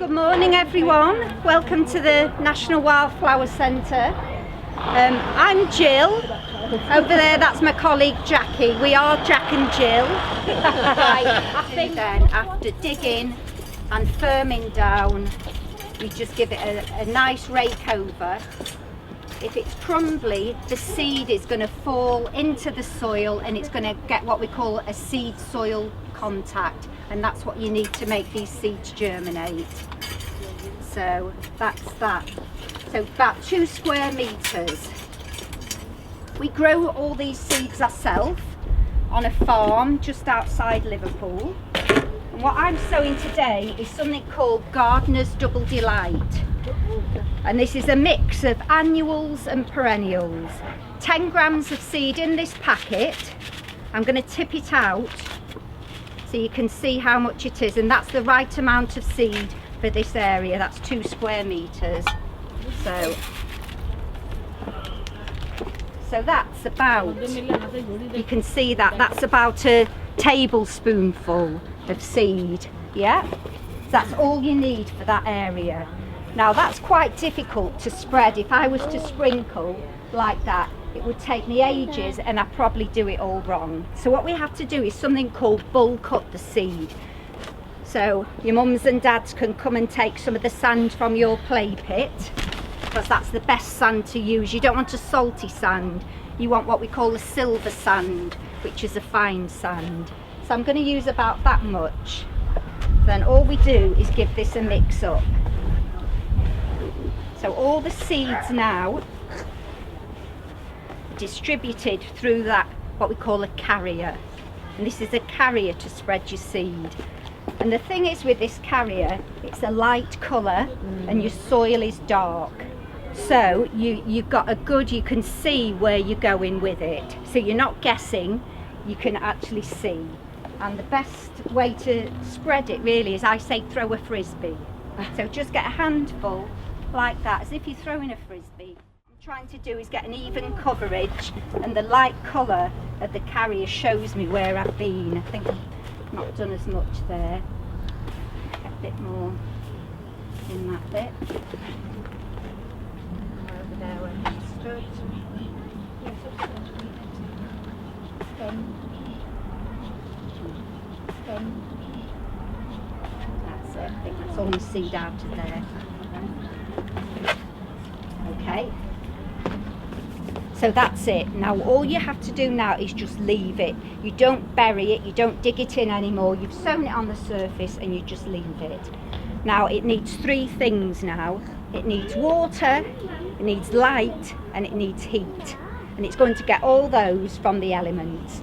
Good morning everyone, welcome to the National Wildflower Centre. I'm Gill, over there that's my colleague Jackie. We are Jack and Gill. I think then after digging and firming down, we just give it a nice rake over. If it's crumbly, the seed is going to fall into the soil and it's going to get what we call a seed soil contact, and that's what you need to make these seeds germinate. So that's that. So about 2 square metres. We grow all these seeds ourselves on a farm just outside Liverpool. And what I'm sowing today is something called Gardener's Double Delight. And this is a mix of annuals and perennials. 10 grams of seed in this packet. I'm going to tip it out so you can see how much it is, and that's the right amount of seed for this area. That's 2 square metres. So that's about, you can see that's about a tablespoonful of seed. Yeah, that's all you need for that area. Now that's quite difficult to spread. If I was to sprinkle like that, it would take me ages and I'd probably do it all wrong. So what we have to do is something called bulk up the seed. So your mums and dads can come and take some of the sand from your clay pit, because that's the best sand to use. You don't want a salty sand, you want what we call a silver sand, which is a fine sand. So I'm going to use about that much. Then all we do is give this a mix up. So all the seeds now are distributed through that, what we call a carrier. And this is a carrier to spread your seed. And the thing is with this carrier, it's a light colour and your soil is dark. So you've got a good, you can see where you're going with it. So you're not guessing, you can actually see. And the best way to spread it really is, I say, throw a frisbee. So just get a handful like that, as if you're throwing a frisbee. What I'm trying to do is get an even coverage, and the light colour of the carrier shows me where I've been. I think I've not done as much there. Get a bit more in that bit. Over there where I stood. That's it. I think that's all the seed out of there. Okay, so that's it. Now all you have to do now is just leave it. You don't bury it, you don't dig it in anymore. You've sown it on the surface and you just leave it. Now it needs 3 things now. It needs water, it needs light, and it needs heat. And it's going to get all those from the elements.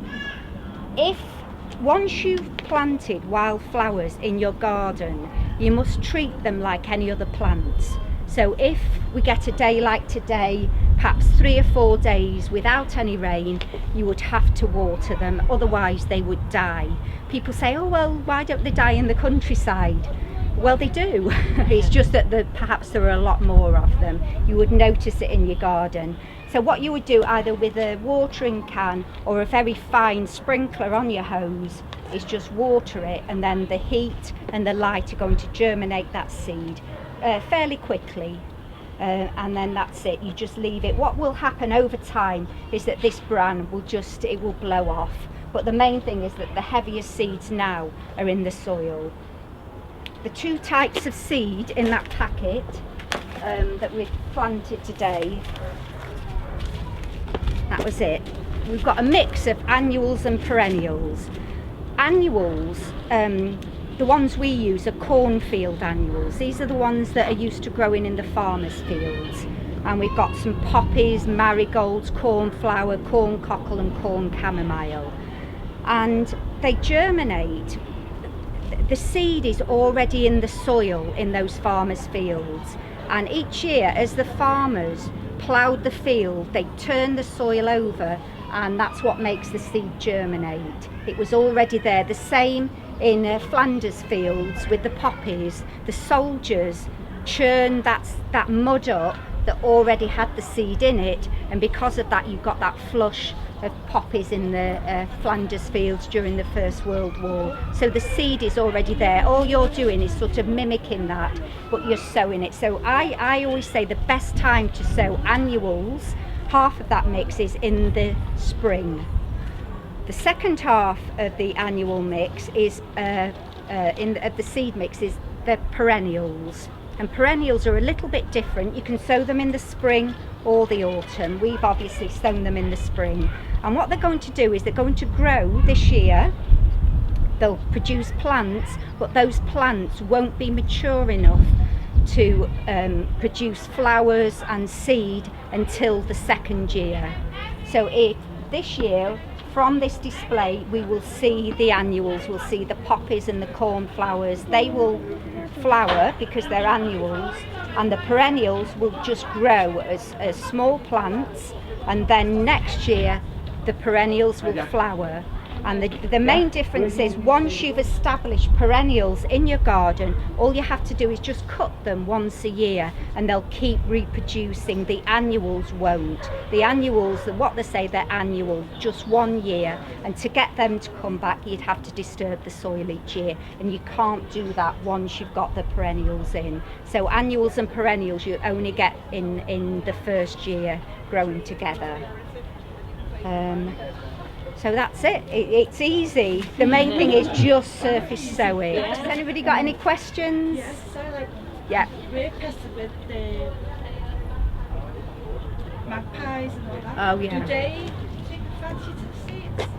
Once you've planted wildflowers in your garden, you must treat them like any other plants. So if we get a day like today, perhaps 3 or 4 days without any rain, you would have to water them, otherwise they would die. People say, oh well, why don't they die in the countryside? Well, they do. It's just that perhaps there are a lot more of them. You would notice it in your garden. So what you would do, either with a watering can or a very fine sprinkler on your hose, is just water it, and then the heat and the light are going to germinate that seed fairly quickly, and then that's it. You just leave it. What will happen over time is that this bran will it will blow off, but the main thing is that the heavier seeds now are in the soil. The 2 types of seed in that packet that we've planted today, that was it. We've got a mix of annuals and perennials. Annuals, the ones we use are cornfield annuals. These are the ones that are used to growing in the farmers' fields. And we've got some poppies, marigolds, cornflower, corn cockle and corn chamomile. And they germinate. The seed is already in the soil in those farmers' fields. And each year, as the farmers ploughed the field, they turned the soil over, and that's what makes the seed germinate. It was already there. The same in Flanders fields with the poppies. The soldiers churned that mud up that already had the seed in it, and because of that you got that flush of poppies in the Flanders fields during the First World War. So the seed is already there. All you're doing is sort of mimicking that, but you're sowing it. So I always say the best time to sow annuals, half of that mix is in the spring. The second half of the annual mix is of the seed mix is the perennials. And perennials are a little bit different. You can sow them in the spring or the autumn. We've obviously sown them in the spring. And what they're going to do is they're going to grow this year. They'll produce plants, but those plants won't be mature enough to produce flowers and seed until the second year. So this year, from this display, we will see the annuals, we'll see the poppies and the cornflowers. They will flower because they're annuals, and the perennials will just grow as small plants, and then next year the perennials will flower. And the main difference is once you've established perennials in your garden, all you have to do is just cut them once a year and they'll keep reproducing. The annuals won't. The annuals, what they say, they're annual, just 1 year. And to get them to come back, you'd have to disturb the soil each year. And you can't do that once you've got the perennials in. So annuals and perennials you only get in the first year growing together. So that's it. It's easy. The main thing is just surface sowing. Has anybody got any questions? Yes, so Yeah. we're pestered with the magpies and all that. Oh, yeah. Do they take fancy to the seeds?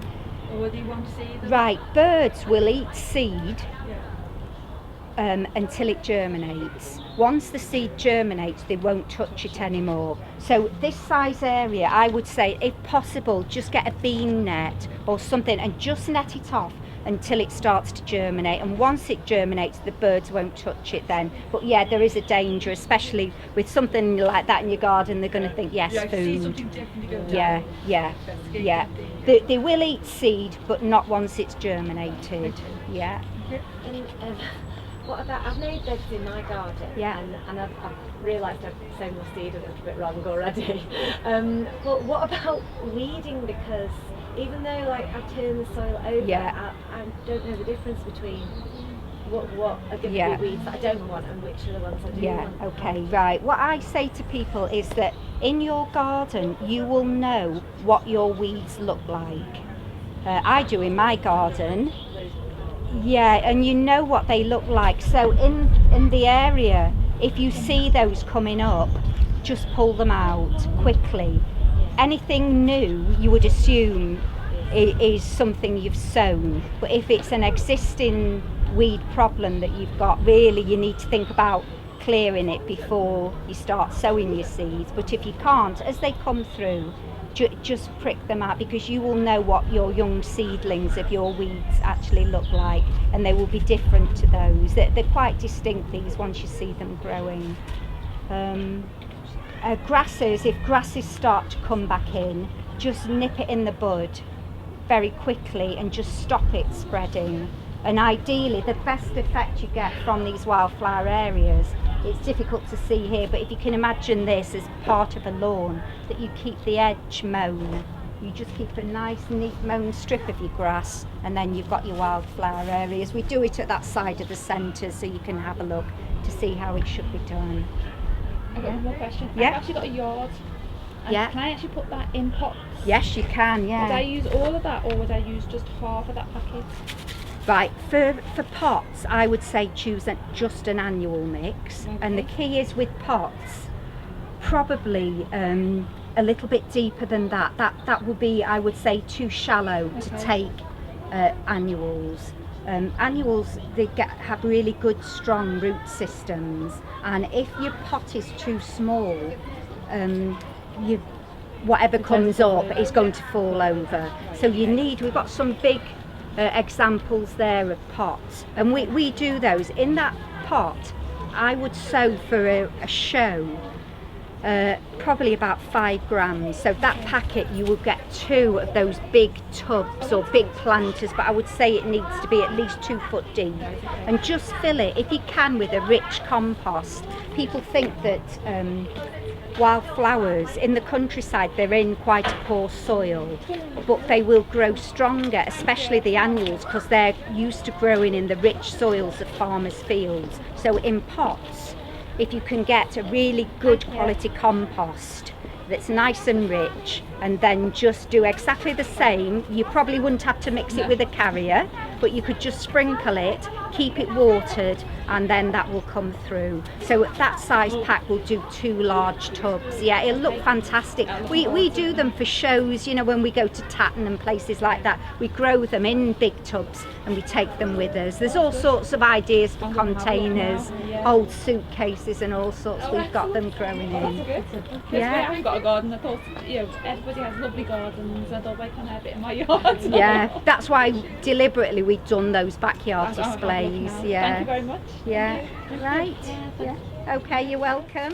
Or do you want to see them? Right, birds will eat seed Yeah. until it germinates. Once the seed germinates, they won't touch it anymore. So this size area, I would say, if possible, just get a bean net or something and just net it off until it starts to germinate. And once it germinates, the birds won't touch it then. But yeah, there is a danger, especially with something like that in your garden. They're going to think, yes, Yeah, see food. something different, you go Yeah, down. yeah, Investigate yeah. something. They will eat seed, but not once it's germinated. Yeah. And what about, I've made beds in my garden, Yeah. and I've realised I've sown the seed a little bit wrong already. But what about weeding? Because even though like I turn the soil over, Yeah. I don't know the difference between what are going to Yeah. be weeds that I don't want and which are the ones I do Yeah, want. okay, right. What I say to people is that in your garden you will know what your weeds look like. I do in my garden. Yeah, and you know what they look like. So in the area, if you see those coming up, just pull them out quickly. Anything new, you would assume is something you've sown. But if it's an existing weed problem that you've got, really you need to think about clearing it before you start sowing your seeds. But if you can't, as they come through, just prick them out, because you will know what your young seedlings of your weeds actually look like, and they will be different to those. They're quite distinct, these, once you see them growing. Grasses, if grasses start to come back in, just nip it in the bud very quickly and just stop it spreading. And ideally, the best effect you get from these wildflower areas, it's difficult to see here, but if you can imagine this as part of a lawn, that you keep the edge mown. You just keep a nice, neat mown strip of your grass, and then you've got your wildflower areas. We do it at that side of the centre, so you can have a look to see how it should be done. I've got one more question. Yeah. I've actually got a yard. And Yeah. Can I actually put that in pots? Yes, you can, yeah. Would I use all of that, or would I use just half of that packet? Right, for pots, I would say choose just an annual mix. Okay. And the key is with pots, probably a little bit deeper than that. That would be, I would say, too shallow to Okay. take annuals. Annuals, they have really good, strong root systems. And if your pot is too small, whatever comes up is going to fall over. So we've got some big examples there of pots, and we do those. In that pot, I would sow for a show probably about 5 grams. So that packet, you will get 2 of those big tubs or big planters, but I would say it needs to be at least 2 foot deep, and just fill it if you can with a rich compost. People think that wildflowers in the countryside, they're in quite a poor soil, but they will grow stronger, especially the annuals, because they're used to growing in the rich soils of farmers' fields. So in pots, if you can get a really good quality compost that's nice and rich, and then just do exactly the same, you probably wouldn't have to mix it with a carrier, but you could just sprinkle it, keep it watered, and then that will come through. So that size pack will do 2 large tubs. Yeah, it'll look fantastic. We do them for shows, you know, when we go to Tatton and places like that. We grow them in big tubs and we take them with us. There's all sorts of ideas for containers, old suitcases and all sorts. We've got them growing in. Yeah. I haven't got a garden. I thought, you know, everybody has lovely gardens. I thought I can have it in my yard. Yeah, that's why deliberately we've done those backyard displays. Yeah. Thank you very much. Yeah. Right. Yeah. Okay, you're welcome.